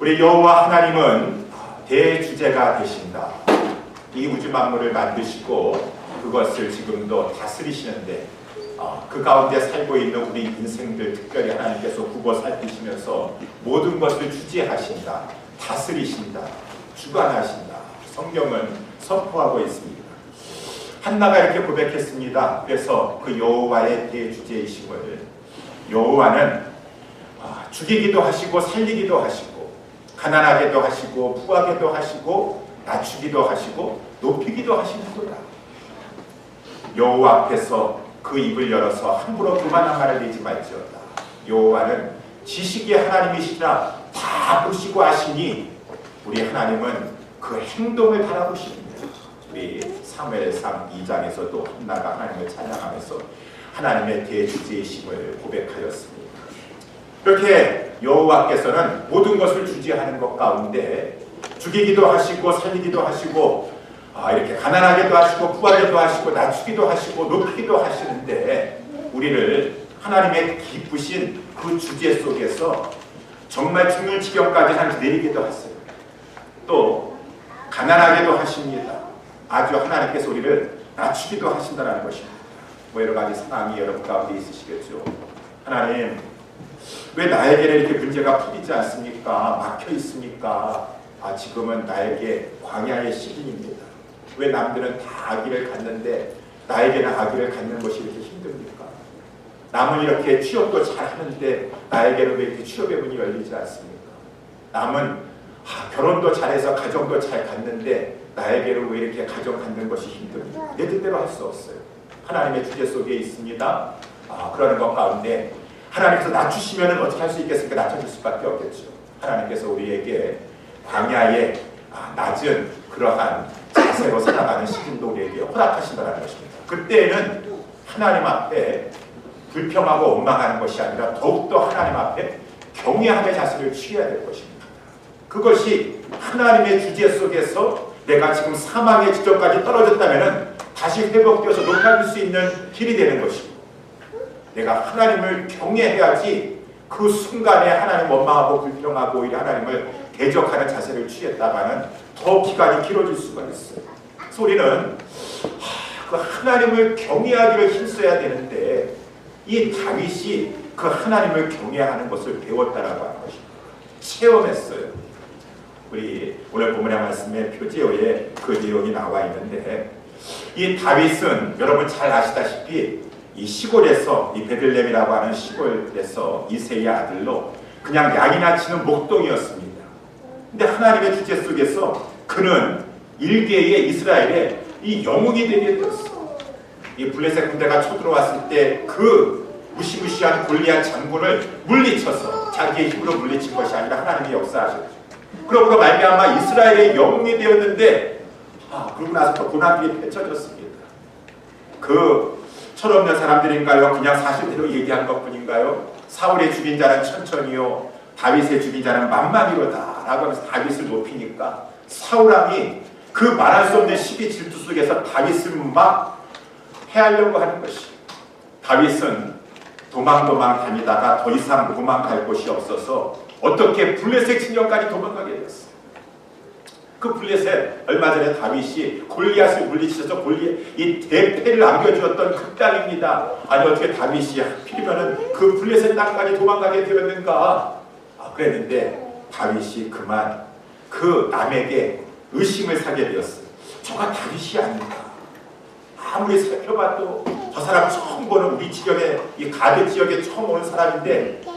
우리 여호와 하나님은 대주제가 되신다. 이 우주 만물을 만드시고 그것을 지금도 다스리시는데 그 가운데 살고 있는 우리 인생들 특별히 하나님께서 굽어 살피시면서 모든 것을 주재하신다, 다스리신다, 주관하신다. 성경은 선포하고 있습니다. 한나가 이렇게 고백했습니다. 그래서 그 여호와의 대주제이심을, 여호와는 죽이기도 하시고 살리기도 하시고 가난하게도 하시고 부하게도 하시고 낮추기도 하시고 높이기도 하시는구나. 여호와 앞에서 그 입을 열어서 함부로 그만한 말을 내지 말지어다. 여호와는 지식의 하나님이시라 다 보시고 아시니 우리 하나님은 그 행동을 바라보십니다. 우리 사무엘상 2장에서도 한나가 하나님을 찬양하면서 하나님의 대주제이심을 고백하였습니다. 이렇게 여호와께서는 모든 것을 주재하는 것 가운데 죽이기도 하시고 살리기도 하시고 이렇게 가난하게도 하시고 부하게도 하시고 낮추기도 하시고 높이기도 하시는데 우리를 하나님의 기쁘신 그 주제 속에서 정말 죽는 지경까지 하나님 내리기도 하세요. 또 가난하게도 하십니다. 아주 하나님께서 우리를 낮추기도 하신다는 것입니다. 여러 가지 상황이 여러분 가운데 있으시겠죠. 하나님, 왜 나에게는 이렇게 문제가 풀리지 않습니까? 막혀 있습니까? 지금은 나에게 광야의 시즌입니다. 왜 남들은 다 아기를 갖는데 나에게는 아기를 갖는 것이 이렇게 힘듭니까? 남은 이렇게 취업도 잘 하는데 나에게는 왜 이렇게 취업의 문이 열리지 않습니까? 남은 결혼도 잘해서 가정도 잘 갖는데 나에게는 왜 이렇게 가정 갖는 것이 힘듭니까? 내 뜻대로 할 수 없어요. 하나님의 주제 속에 있습니다. 그러는 것 가운데 하나님께서 낮추시면 어떻게 할 수 있겠습니까? 낮춰줄 수밖에 없겠죠. 하나님께서 우리에게 광야의 낮은 그러한 자세로 살아가는 시즌도 우리에게 허락하신다는 것입니다. 그때에는 하나님 앞에 불평하고 원망하는 것이 아니라 더욱더 하나님 앞에 경외함의 자세를 취해야 될 것입니다. 그것이 하나님의 주제 속에서 내가 지금 사망의 지점까지 떨어졌다면 다시 회복되어서 높아질 수 있는 길이 되는 것입니다. 내가 하나님을 경외해야지 그 순간에 하나님 원망하고 불평하고 오히려 하나님을 대적하는 자세를 취했다가는 더 기간이 길어질 수가 있어요. 그래서 우리는 그 하나님을 경외하기를 힘써야 되는데 이 다윗이 그 하나님을 경외하는 것을 배웠다라고 하는 것입니다. 체험했어요. 우리 오늘 본문의 말씀에 표지어에 그 내용이 나와 있는데 이 다윗은 여러분 잘 아시다시피 이 시골에서 이 베들레헴이라고 하는 시골에서 이새의 아들로 그냥 양이나 치는 목동이었습니다. 근데 하나님의 주제 속에서 그는 일개의 이스라엘의 이 영웅이 되게 되었어. 이 블레셋 군대가 쳐들어왔을 때 그 무시무시한 골리앗 장군을 물리쳐서 자기의 힘으로 물리친 것이 아니라 하나님이 역사하셨죠. 그러므로 말미암아 이스라엘의 영웅이 되었는데 그러고 나서 또 고난들이 펼쳐졌습니다. 그 철없는 사람들인가요? 그냥 사실대로 얘기한 것뿐인가요? 사울의 죽인 자는 천천히요 다윗의 죽인 자는 만만이로다 라고 하면서 다윗을 높이니까 사울왕이 그 말할 수 없는 시기 질투 속에서 다윗을 막 해하려고 하는 것이, 다윗은 도망 다니다가 더 이상 도망갈 곳이 없어서 어떻게 블레셋 진영까지 도망가게 됐어요. 그 블레셋, 얼마 전에 다윗이 골리앗을 물리치셔서 이 대패를 안겨주었던 그 땅입니다. 아니 어떻게 다윗이 하필이면은 그 블레셋 땅까지 도망가게 되었는가? 그랬는데 다윗이 그만 그 남에게 의심을 사게 되었어요. 저가 다윗이 아닌가? 아무리 살펴봐도 저 사람 처음 보는 우리 지역에, 이 가드 지역에 처음 오는 사람인데 그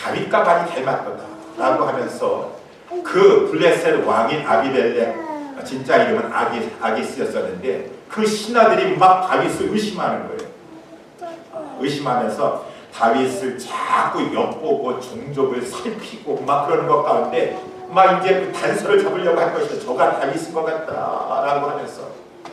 다윗과 많이 닮았거다 라고 하면서 그 블레셋 왕인 아비멜렉, 진짜 이름은 아기스였었는데 그 신하들이 막 다윗을 의심하는 거예요. 의심하면서 다윗을 자꾸 엿보고 종족을 살피고 막 그러는 것 가운데 막 이제 그 단서를 잡으려고 할 것이다. 저가 다윗인 것 같다라고 하면서,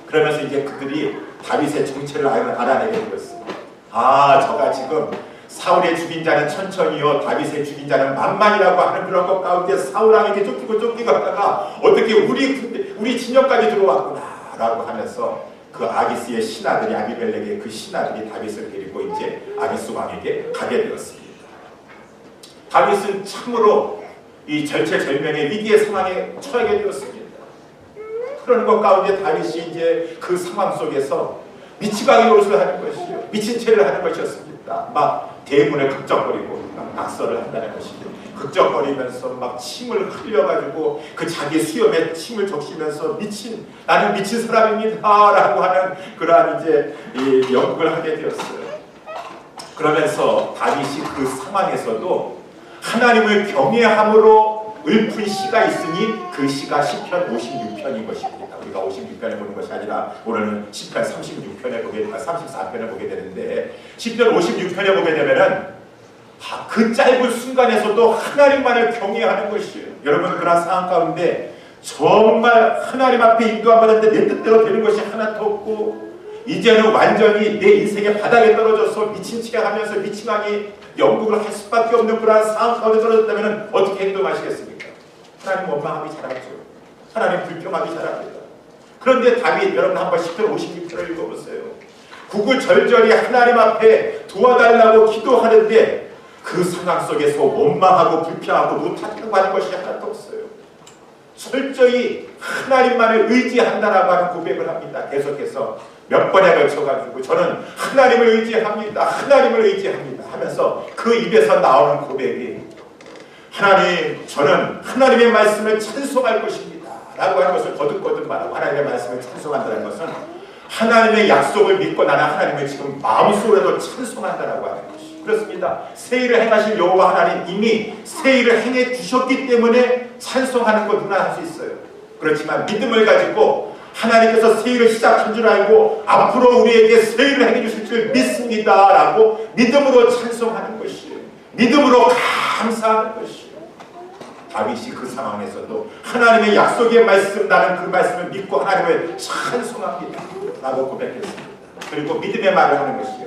그러면서 이제 그들이 다윗의 정체를 알아내게 되었습니다. 저가 지금 사울의 죽인 자는 천천히요 다윗의 죽인 자는 만만이라고 하는 그런 것 가운데 사울왕에게 쫓기고 하다가 어떻게 우리 진영까지 들어왔구나 라고 하면서 그 아기스의 신하들이, 아비멜렉의 그 신하들이 다윗을 데리고 이제 아기스 왕에게 가게 되었습니다. 다윗은 참으로 이 절체절명의 위기의 상황에 처하게 되었습니다. 그런 것 가운데 다윗이 이제 그 상황 속에서 미치광이 노릇을 하는 것이요, 미친 채를 하는 것이었습니다. 막 대문을 극적거리고 막 낙서를 한다는 것입니다. 극적거리면서 막 침을 흘려가지고 그 자기 수염에 침을 적시면서 나는 미친 사람입니다라고 하는 그러한 이제 이 연극을 하게 되었어요. 그러면서 다윗이 그 상황에서도 하나님을 경외함으로 읊은 시가 있으니 그 시가 시편 56편인 것입니다. 우리가 56편을 보는 것이 아니라 오늘은 시편 34편을 보게 되는데, 시편 56편에 보게 되면은 그 짧은 순간에서도 하나님만을 경외하는 것이에요. 여러분, 그런 상황 가운데 정말 하나님 앞에 인도함 받았는데 내 뜻대로 되는 것이 하나도 없고 이제는 완전히 내 인생의 바닥에 떨어져서 미친 채 하면서 미친하니 연극을 할 수밖에 없는 그러한 상황 가운데 떨어졌다면 어떻게 행동하시겠습니까? 하나님 원망하기 잘하죠. 하나님 불평하기 잘합니다. 그런데 다윗, 여러분 한번 시편 56편을 읽어보세요. 구구절절히 하나님 앞에 도와달라고 기도하는데 그 상황 속에서 원망하고 불평하고 노탓하고 하는 것이 하나도 없어요. 철저히 하나님만을 의지한다라고 하는 고백을 합니다. 계속해서 몇 번에 걸쳐가지고 저는 하나님을 의지합니다. 하나님을 의지합니다 하면서 그 입에서 나오는 고백이, 하나님, 저는 하나님의 말씀을 찬송할 것입니다 라고 하는 것을 거듭거듭 말하고, 하나님의 말씀을 찬송한다는 것은 하나님의 약속을 믿고 나는 하나님을 지금 마음속으로도 찬송한다라고 하는 것이, 그렇습니다. 새 일을 행하실 여호와 하나님, 이미 새 일을 행해 주셨기 때문에 찬송하는 것 누구나 할 수 있어요. 그렇지만 믿음을 가지고 하나님께서 새 일을 시작한 줄 알고 앞으로 우리에게 새 일을 행해 주실 줄 믿습니다 라고 믿음으로 찬송하는 것이에요. 믿음으로 감사하는 것이에요. 다윗이 그 상황에서도 하나님의 약속의 말씀, 나는 그 말씀을 믿고 하나님을 찬송합니다 라고 고백했습니다. 그리고 믿음의 말을 하는 것이에요.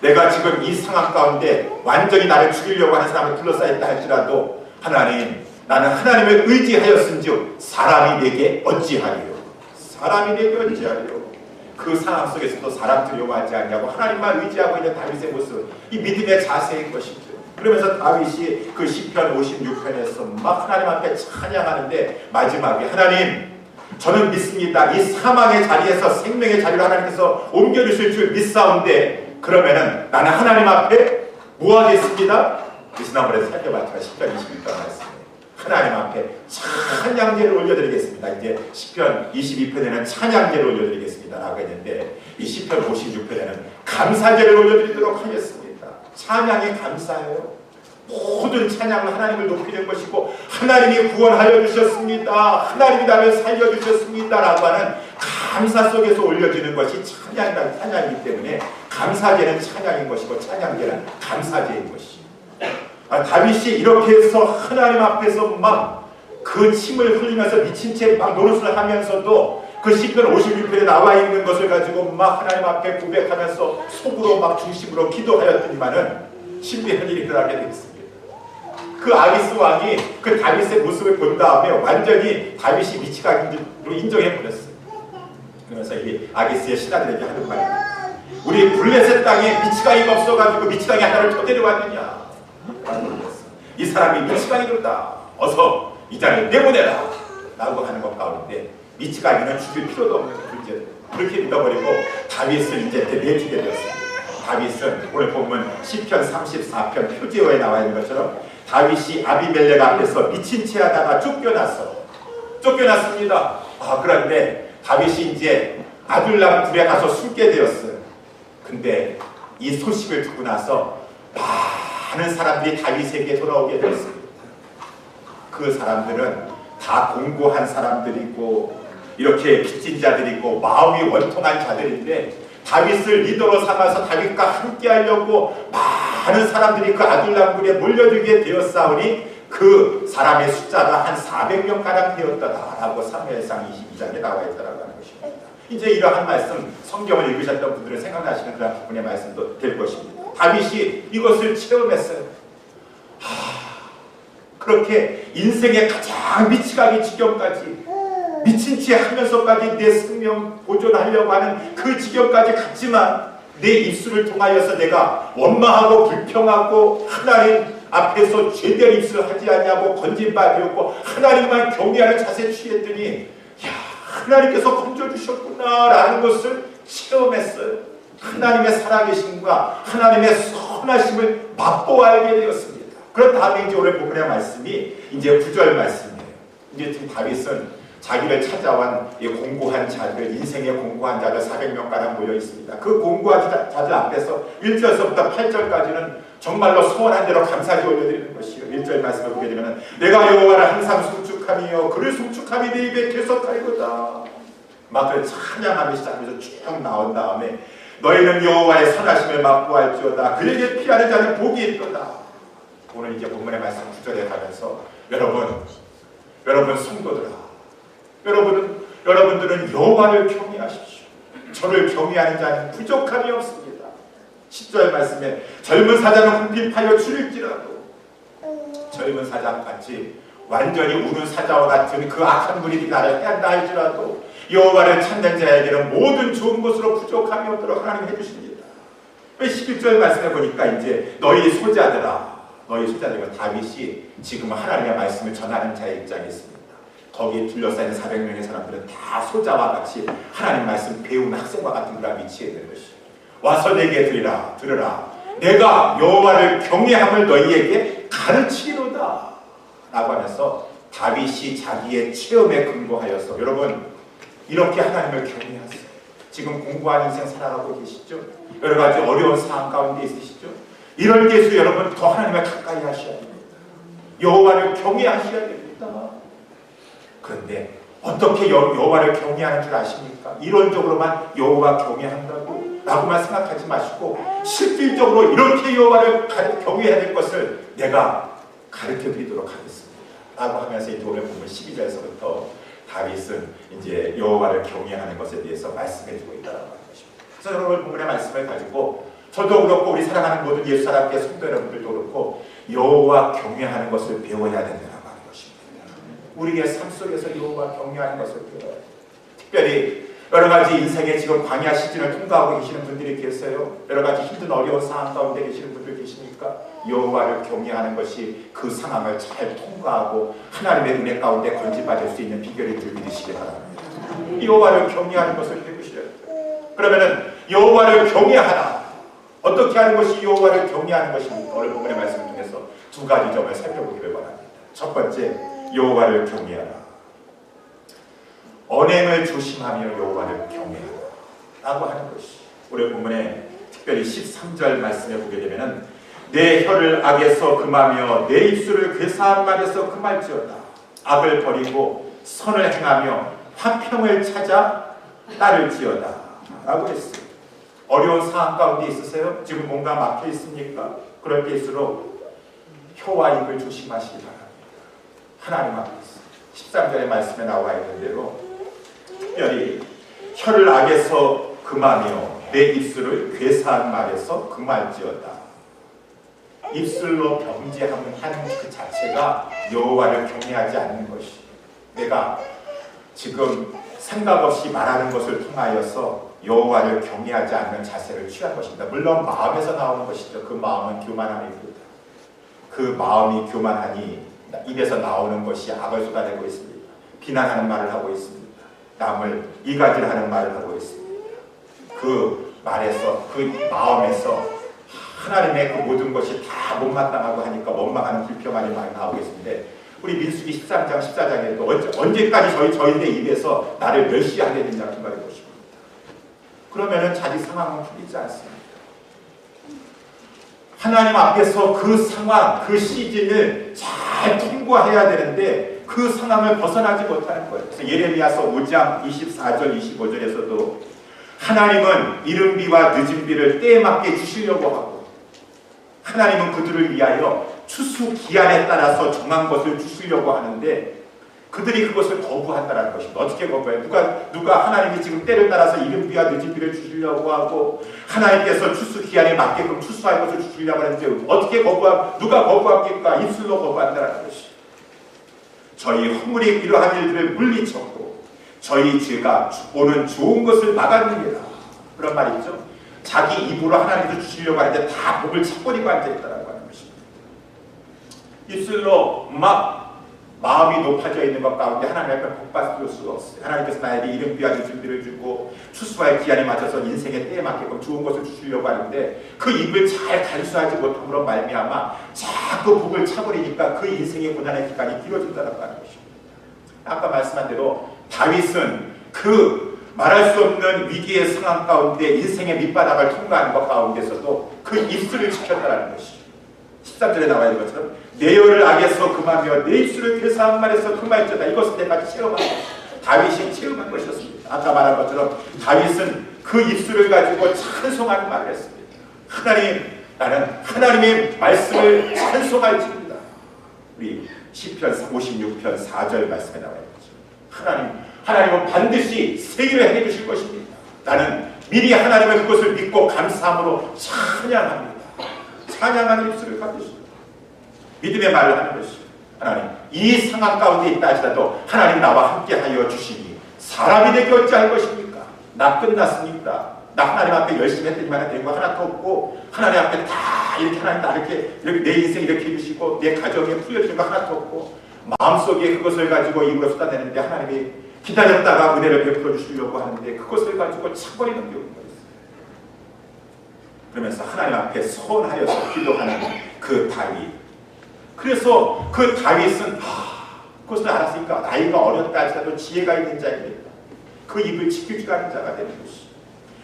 내가 지금 이 상황 가운데 완전히 나를 죽이려고 하는 사람을 둘러싸였다 할지라도 하나님, 나는 하나님을 의지하였은즉 사람이 내게 어찌하리요. 사람이 내게 어찌하리요. 그 상황 속에서도 사람 두려워하지 않냐고 하나님만 의지하고 있는 다윗의 모습, 이 믿음의 자세인 것이죠. 그러면서 다윗이 그 시편 56편에서 막 하나님 앞에 찬양하는데 마지막에, 하나님, 저는 믿습니다. 이 사망의 자리에서 생명의 자리로 하나님께서 옮겨주실 줄 믿사온데 그러면은 나는 하나님 앞에 뭐 하겠습니다? 지난번에 살펴봤지만 시편 21편 말씀, 하나님 앞에 찬양제를 올려드리겠습니다. 이제 시편 22편에는 찬양제를 올려드리겠습니다 라고 했는데, 이 시편 56편에는 감사제를 올려드리도록 하겠습니다. 찬양이 감사해요. 모든 찬양은 하나님을 높이는 것이고, 하나님이 구원하여 주셨습니다, 하나님이 나를 살려주셨습니다 라고 하는 감사 속에서 올려지는 것이 찬양이기 때문에 감사제는 찬양인 것이고 찬양제는 감사제인 것이죠. 다윗이 이렇게 해서 하나님 앞에서 막 그 침을 흘리면서 미친 채 막 노릇을 하면서도 그 시편 56편에 나와 있는 것을 가지고 막 하나님 앞에 고백하면서 속으로 막 중심으로 기도하였더니만은 신비한 일이 일어나게 되었습니다. 그 아기스 왕이 그 다윗의 모습을 본 다음에 완전히 다윗이 미치광이로 인정해버렸어요. 그러면서 이 아기스의 신하들에게 하는 말입니다. 우리 블레셋 땅에 미치광이가 없어가지고 미치광이 하나를 더 데려왔느냐. 이 사람이 미치광이로다. 어서 이 자를 내보내라 라고 하는 것 가운데 미치광이는 죽일 필요도 없는 문제들, 그렇게 믿어버리고 다윗을 이제 내주게 되었습니다. 다윗은 오늘 보면 시편 34편 표제어에 나와 있는 것처럼 다윗이 아비멜렉 앞에서 미친 채 하다가 쫓겨났습니다. 그런데 다윗이 이제 아둘람 굴에 가서 숨게 되었어요. 근데 이 소식을 듣고 나서 많은 사람들이 다윗에게 돌아오게 되었습니다. 그 사람들은 다 공고한 사람들이고 이렇게 빚진 자들이고 마음이 원통한 자들인데, 다윗을 리더로 삼아서 다윗과 함께 하려고 많은 사람들이 그 아둘람굴에 몰려들게 되었사오니 그 사람의 숫자가 한 400명가량 되었다라고 사무엘상 22장에 나와 있다라고 하는 것입니다. 이제 이러한 말씀, 성경을 읽으셨던 분들은 생각나시는 그런 부분의 말씀도 될 것입니다. 다윗이 이것을 체험했어요. 그렇게 인생의 가장 미치가기 지경까지 미친 채 하면서까지 내 생명 보존하려고 하는 그 지경까지 갔지만 내 입술을 통하여서 내가 원망하고 불평하고 하나님 앞에서 죄된 입술 하지 않냐고 건진바되었고 하나님만 경외하는 자세 취했더니 야, 하나님께서 건져주셨구나 라는 것을 체험했어요. 하나님의 살아계심과 하나님의 선하심을 맛보아 알게 되었습니다. 그런 다음에 이제 오늘 본문의 말씀이 이제 9절 말씀이에요. 이제 지금 다윗은 자기를 찾아온 공고한 자들, 인생의 공고한 자들 400명가량 모여 있습니다. 그 공고한 자들 앞에서 1절서부터 8절까지는 정말로 소원한 대로 감사지 올려드리는 것이요. 1절 말씀을 보게 되면 내가 여호와를 항상 송축하며 그를 송축함이 내 입에 계속하리로다. 막 그 찬양하며 시작하면서 쭉 나온 다음에 너희는 여호와의 선하심을 맛보할지어다. 그에게 피하는 자는 복이 있도다. 오늘 이제 본문의 말씀 9절에 가면서 여러분 성도들아, 여러분들은 여호와를 경외하십시오. 저를 경외하는 자는 부족함이 없습니다. 10절 말씀에 젊은 사자는 궁핍하여 줄일지라도 젊은 사자같이 완전히 우는 사자와 같은 그 악한 무리들이 나를 해한다 할지라도 여호와를 찾는 자에게는 모든 좋은 것으로 부족함이 없도록 하나님 해주십니다. 11절 말씀에 보니까 이제 너희 소자들아, 다윗이 지금 하나님의 말씀을 전하는 자의 입장에 있습니다. 거기에 둘러싸인 400명의 사람들은 다 소자와 같이 하나님 말씀 배우는 학생과 같은 그런 위치에 있는 것이에요. 와서 내게 들으라. 내가 여호와를 경외함을 너희에게 가르치리로다 라고 하면서 다윗이 자기의 체험에 근거하여서 여러분 이렇게 하나님을 경외하세요. 지금 공부한 인생 살아가고 계시죠? 여러 가지 어려운 상황 가운데 있으시죠? 이럴 때에서 여러분 더 하나님을 가까이 하셔야 됩니다. 여호와를 경외하셔야 됩니다. 그런데 어떻게 여호와를 경외하는 줄 아십니까? 이론적으로만 여호와 경외한다고 라고만 생각하지 마시고 실질적으로 이렇게 여호와를 경외해야 될 것을 내가 가르쳐 드리도록 하겠습니다 라고 하면서 이제 오늘 보면 12절에서부터 다윗은 이제 여호와를 경외하는 것에 대해서 말씀해 주고 있다는 것입니다. 그래서 여러분 본문의 말씀을 가지고 저도 그렇고 우리 사랑하는 모든 예수 사람께 성도 여러분들도 그렇고 여호와 경외하는 것을 배워야 된다는 것입니다. 우리의 삶 속에서 여호와 경외하는 것을 배워야 돼요. 특별히 여러 가지 인생의 지금 광야 시즌을 통과하고 계시는 분들이 계세요. 여러 가지 힘든 어려운 상황 가운데 계시는 분들 계십니까? 여호와를 경외하는 것이 그 상황을 잘 통과하고 하나님의 은혜 가운데 건지받을 수 있는 비결인 줄 믿으시기 바랍니다. 여호와를 경외하는 것을 배우셔야 돼요. 그러면은 여호와를 경외하라. 어떻게 하는 것이 여호와를 경외하는 것입니까? 오늘 본문의 말씀을 통해서 두 가지 점을 살펴보기를 바랍니다. 첫 번째, 여호와를 경외하라. 언행을 조심하며 여호와를 경외하라 라고 하는 것이 오늘 본문에 특별히 13절 말씀에 보게 되면은 내 혀를 악에서 금하며 내 입술을 괴사한 말에서 금할지어다. 악을 버리고 선을 행하며 화평을 찾아 따를지어다 라고 했어요. 어려운 상황 가운데 있으세요? 지금 뭔가 막혀 있습니까? 그럴 때일수록 혀와 입을 조심하시기 바랍니다. 하나님 앞에서 13절의 말씀에 나와 있는 대로 특별히 혀를 악에서 금하며 내 입술을 괴사한 말에서 금할지어다. 입술로 범죄하는 그 자체가 여호와를 경외하지 않는 것이, 내가 지금 생각 없이 말하는 것을 통하여서 여호와를 경외하지 않는 자세를 취한 것입니다. 물론 마음에서 나오는 것이죠. 그 마음은 교만함입니다. 그 마음이 교만하니 입에서 나오는 것이 악을 쏟아내고 있습니다. 비난하는 말을 하고 있습니다. 남을 이간질하는 말을 하고 있습니다. 그 말에서, 그 마음에서 하나님의 그 모든 것이 다 못마땅하고 하니까 원망하는 불평만이 많이 나오고 있는데, 우리 민수기 13장 14장에도 언제까지 저희들의 입에서 나를 멸시하겠느냐 그 말이 것입니다. 그러면은 자기 상황은 풀리지 않습니다. 하나님 앞에서 그 상황, 그 시즌을 잘 통과해야 되는데 그 상황을 벗어나지 못하는 거예요. 그래서 예레미야서 5장 24절 25절에서도 하나님은 이른 비와 늦은 비를 때에 맞게 주시려고 하고, 하나님은 그들을 위하여 추수 기한에 따라서 정한 것을 주시려고 하는데 그들이 그것을 거부한다는 것입니다. 어떻게 거부해요? 누가 하나님이 지금 때를 따라서 이른 비와 늦은 비를 주시려고 하고 하나님께서 추수 기한에 맞게끔 추수할 것을 주시려고 하는데 어떻게 누가 거부합니까? 입술로 거부한다는 것이. 저희 허물이 이러한 일들을 물리쳤고 저희 죄가 오는 좋은 것을 막았느니라. 그런 말이 있죠. 자기 입으로 하나님도 주시려고 하는데 다 복을 차버리고 앉아있다는 것입니다. 입술로 막 마음이 높아져 있는 것 가운데 하나님 앞에 복받을 수가 없어요. 하나님께서 나에게 이름 귀하게 준비를 주고 추수할 기한에 맞춰서 인생의 때에 맞게끔 좋은 것을 주시려고 하는데 그 입을 잘 간수하지 못함으로 말미암아 자꾸 복을 차버리니까 그 인생의 고난의 기간이 길어진다는 것입니다. 아까 말씀한 대로 다윗은 그 말할 수 없는 위기의 상황 가운데 인생의 밑바닥을 통과하는 것 가운데서도 그 입술을 지켰다는 것이죠. 13절에 나와 있는 것처럼 내 혀를 악에서 금하며 내 입술을 괴사한 말에서 금하였다. 이것은 내가 체험한 것, 다윗이 체험한 것이었습니다. 아까 말한 것처럼 다윗은 그 입술을 가지고 찬송하는 말을 했습니다. 하나님, 나는 하나님의 말씀을 찬송할지입니다. 우리 시편 56편 4절 말씀에 나와 있는 것처럼 하나님은 반드시 새 일을 해주실 것입니다. 나는 미리 하나님의 그것을 믿고 감사함으로 찬양합니다. 찬양하는 입술을 가지시고 믿음의 말을 하는 것이죠. 하나님, 이 상황 가운데 있다 하시라도 하나님 나와 함께 하여 주시니 사람이 되게 어찌할 것입니까? 나 끝났습니다. 나 하나님 앞에 열심히 했더니만 된 거 하나도 없고 하나님 앞에 다 이렇게 하나님 나 이렇게 내 인생 이렇게 해주시고 내 가정에 풀려주는 거 하나도 없고 마음속에 그것을 가지고 입으로 쏟아내는데 하나님이 기다렸다가 은혜를 베풀어 주시려고 하는데 그것을 가지고 차버리는 경우가 있어요. 그러면서 하나님 앞에 서원하여서 기도하는 그 다윗. 그래서 그 다윗은 그것을 알았으니까 나이가 어렸다 할지라도 지혜가 있는 자입니다. 그 입을 지켜주가는 자가 되는 것이.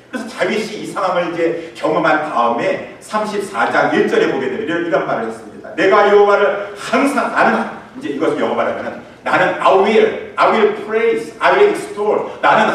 그래서 다윗이 이 상황을 이제 경험한 다음에 34장 1절에 보게 되면 이런 말을 했습니다. 내가 여호와를 항상 나는 이제 이것을 영어 말하면 나는 I will praise, I will extol. 나는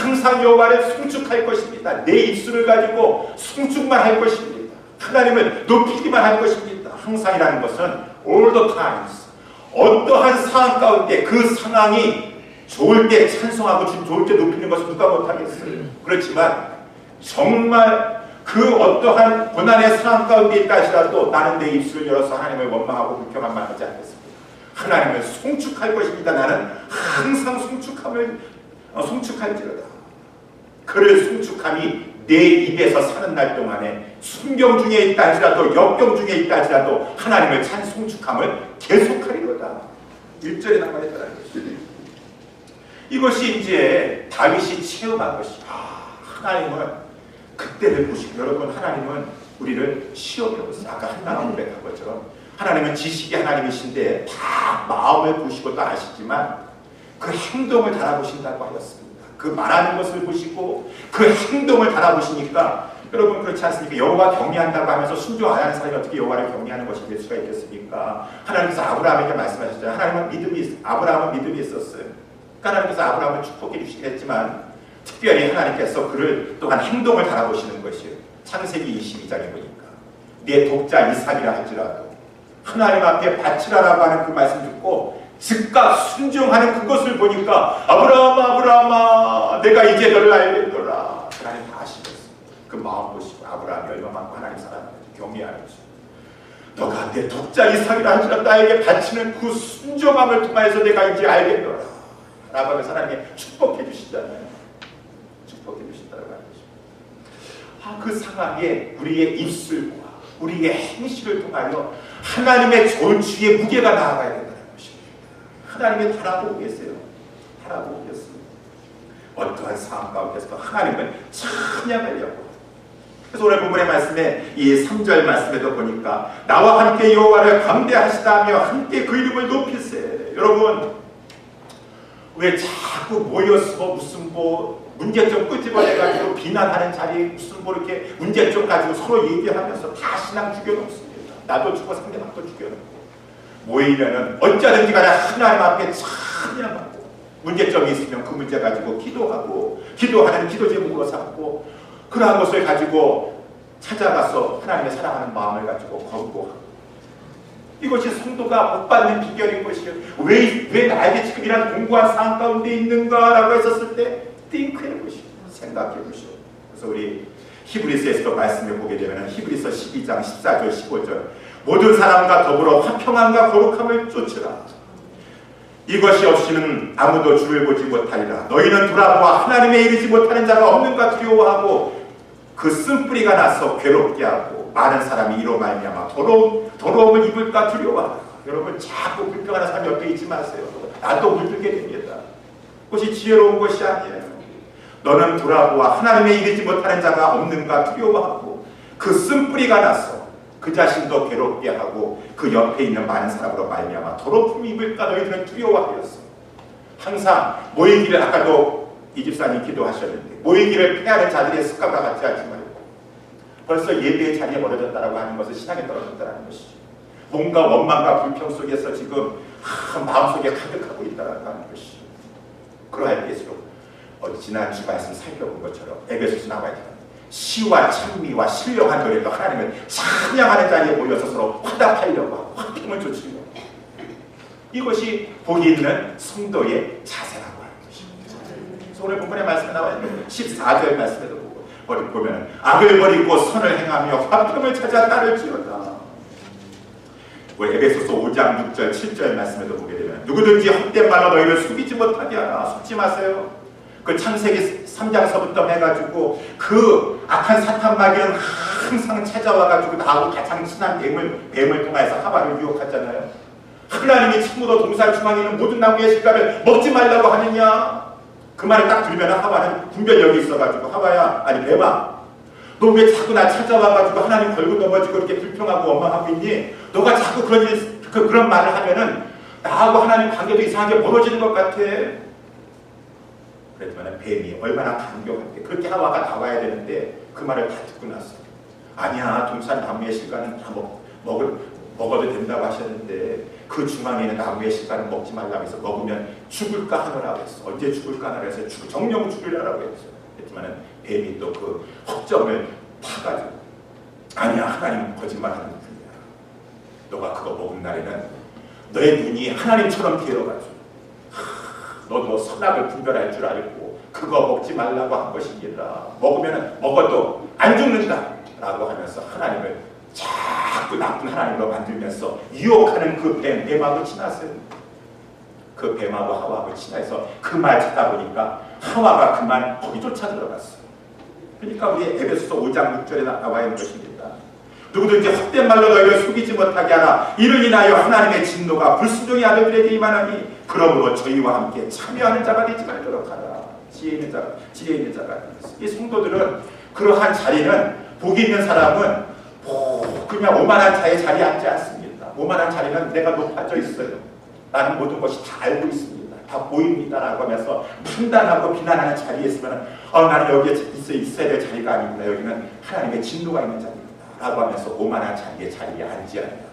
항상 여호와를 송축할 것입니다. 내 입술을 가지고 송축만 할 것입니다. 하나님을 높이기만 할 것입니다. 항상이라는 것은 all the times. 어떠한 상황 가운데 그 상황이 좋을 때 찬송하고 좋을 때 높이는 것을 누가 못하겠어요. 그렇지만 정말 그 어떠한 고난의 상황 가운데 있다 하시라도 나는 내 입술을 열어서 하나님을 원망하고 불평만 말하지 않겠습니다. 하나님을 송축할 것입니다. 나는 항상 송축할지로다. 그를 송축함이 내 입에서 사는 날 동안에 순경 중에 있다 할지라도 역경 중에 있다 할지라도 하나님을 송축함을 계속하리로다. 1절에 나와 있다는 것입니다. 이것이 이제 다윗이 체험한 것이 하나님은 그때를 보시고 여러분 하나님은 우리를 시험해 보세요. 아까 한나라 고백한 것처럼 하나님은 지식의 하나님이신데 다 마음을 보시고 또 아시지만 그 행동을 달아보신다고 하였습니다. 그 말하는 것을 보시고 그 행동을 달아보시니까 여러분 그렇지 않습니까? 여호와 경외한다고 하면서 순종 안 하는 사람이 어떻게 여호와를 경외하는 것이 될 수가 있겠습니까? 하나님께서 아브라함에게 말씀하셨잖아요. 아브라함은 믿음이 있었어요. 하나님께서 아브라함을 축복해 주시긴 했지만 특별히 하나님께서 그를 또한 행동을 달아보시는 것이에요. 창세기 22장에 보니까 내 독자 이삭이라 할지라도 하나님 앞에 바치라라고 하는 그 말씀 듣고 즉각 순종하는 그것을 보니까 아브라함아 내가 이제 너를 알겠노라. 하나님 다 아시겠어요. 그 마음 보시고 아브라함이 얼마만큼 하나님 사랑하는지 경외하는 것이죠. 너가 내 독자 이삭이라 할지라도 나에게 바치는 그 순종함을 통하여서 내가 이제 알겠노라 라고 하면서 하나님이 축복해 주시잖아요. 축복해 주신다고 하는 것입니다. 그 상황에 우리의 입술과 우리의 행실을 통하여 하나님의 존귀의 무게가 나아가야 된다는 것입니다. 하나님이 바라보고 계세요. 바라보고 계습니다. 어떠한 상황 가운데서도 하나님을 찬양하려고. 그래서 오늘 본문의 말씀에 이 3절 말씀에도 보니까 나와 함께 여호와를 감대하시다며 함께 그 이름을 높이세. 여러분 왜 자꾸 모여서 무슨 문제점 끄집어내가지고 비난하는 자리에 무슨 이렇게 문제점 가지고 서로 얘기하면서 다 신앙 죽여놓습니다. 나도 죽고 상대방도 죽여놓고 모이면은 어쩌든지 간에 하나님 앞에 찬양하고 문제점이 있으면 그 문제 가지고 기도하고 기도하는 기도 제목으로 삼고 그러한 것을 가지고 찾아가서 하나님의 사랑하는 마음을 가지고 권고하고 이것이 성도가 못 받는 비결인 것이에요. 왜 나에게 지금 이런 공고한 상황 가운데 있는가라고 했었을 때 띵크해 보시오. 생각해 보시오. 그래서 우리 히브리서에서도 말씀을 보게 되면 히브리서 12장 14절 15절 모든 사람과 더불어 화평함과 거룩함을 쫓으라. 이것이 없이는 아무도 주를 보지 못하리라. 너희는 돌아보아 하나님에 이르지 못하는 자가 없는가 두려워하고 그 쓴뿌리가 나서 괴롭게 하고 많은 사람이 이로 말미암아 더러움을 입을까 두려워하라. 여러분 자꾸 불평하는 사람 옆에 있지 마세요. 나도 물들게 됩니다. 그것이 지혜로운 것이 아니에요. 너는 돌아보아 하나님의 이르지 못하는 자가 없는가 두려워하고 그 쓴뿌리가 나서 그 자신도 괴롭게 하고 그 옆에 있는 많은 사람으로 말미암아 더럽힘이 입을까 너희들은 두려워하였어. 항상 모이기를, 아까도 이 집사님 기도하셨는데, 모이기를 피하는 자들의 습관과 같지 않지 말고 벌써 예배의 자리에 멀어졌다라고 하는 것은 신앙에 떨어졌다는 것이죠. 뭔가 원망과 불평 속에서 지금 마음속에 가득하고 있다라고 하는 것이죠. 그러할 때일수록 지난주 말씀 살펴본 것처럼 에베소서 나와야 돼요. 시와 찬미와 신령한 노래로 하나님을 찬양하는 자리에 모여서 서로 화답하려고 하고 화평을 좇으려고 하고, 이것이 복이 있는 성도의 자세라고 하는 것입니다. 오늘 본문의 말씀에 나와 있는 14절 말씀에도 보면 악을 버리고 선을 행하며 화평을 찾아 따를지어다. 에베소서 5장 6절 7절 말씀에도 보게 되면 누구든지 헛된 말로 너희를 속이지 못하게 하라. 속지 마세요. 그 창세기 3장서부터 해가지고 그 악한 사탄 마귀는 항상 찾아와가지고 나하고 가장 친한 뱀을 통해서 하와를 유혹하잖아요. 하나님이 참으로 동산 중앙에 있는 모든 나무의 실과를 먹지 말라고 하느냐. 그 말을 딱 들으면 하와는 분별력이 있어가지고 하와야, 아니 뱀아, 너 왜 자꾸 나 찾아와가지고 하나님 걸고 넘어지고 이렇게 불평하고 원망하고 있니? 너가 자꾸 그런 말을 하면은 나하고 하나님 관계도 이상하게 멀어지는 것 같아. 그랬지만 뱀이 얼마나 강경한데, 그렇게 하와가 나와야 되는데 그 말을 다 듣고 났어. 아니야, 동산 나무의 실과는 다 먹어도 된다고 하셨는데 그 중앙에 있는 나무의 실과는 먹지 말라고 해서 먹으면 죽을까 하느라고 했어. 언제 죽을까 하느라고 해서 정령 죽으려고 했어. 그랬지만 뱀이 또 그 허점을 타가지고, 아니야, 하나님 거짓말하는 분이야. 너가 그거 먹은 날에는 너의 눈이 하나님처럼 되어가지고 너도 선악을 분별할 줄 알고 그거 먹지 말라고 한 것이니라. 먹어도 안 죽는다 라고 하면서 하나님을 자꾸 나쁜 하나님으로 만들면서 유혹하는 그 뱀하고 친하세요. 그 뱀하고 하와하고 친해서 그 말 찾다 보니까 하와가 그만 거기 쫓아 들어갔어요. 그러니까 우리 에베소서 5장 6절에 나와 있는 것입니다. 누구든지 헛된 말로 너희를 속이지 못하게 하라. 이를 인하여 하나님의 진노가 불순종의 아들들에게 임하나니 그러므로 저희와 함께 참여하는 자가 되지 말도록 하라. 지혜 있는 자가 되겠습니다. 이 성도들은 그러한 자리는, 복이 있는 사람은 그냥 오만한 자의 자리에 앉지 않습니다. 오만한 자리는 내가 높아져 있어요. 나는 모든 것이 다 알고 있습니다. 다 보입니다 라고 하면서 판단하고 비난하는 자리에 있으면 나는 여기에 있어야 될 자리가 아닙니다. 여기는 하나님의 진노가 있는 자리입니다 라고 하면서 오만한 자리에 앉지 않아요.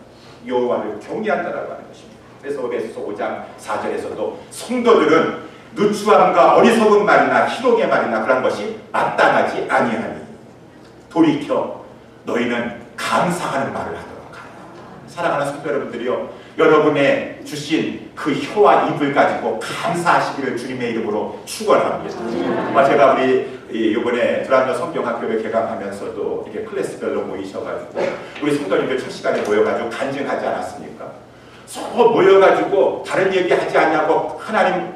여호와를 경외한다라고 하는 것입니다. 그래서 에베소서 5장 4절에서도 성도들은 누추함과 어리석은 말이나 희롱의 말이나 그런 것이 마땅하지 아니하니 돌이켜 너희는 감사하는 말을 하도록 하라. 사랑하는 성도 여러분들이요, 여러분의 주신 그 혀와 입을 가지고 감사하시기를 주님의 이름으로 축원합니다. 제가 우리 이번에 두란노 성경학교를 개강하면서도 이렇게 클래스별로 모이셔가지고 우리 성도님들 첫 시간에 모여가지고 간증하지 않았습니까? 서로 모여가지고 다른 얘기하지 않냐고 하나님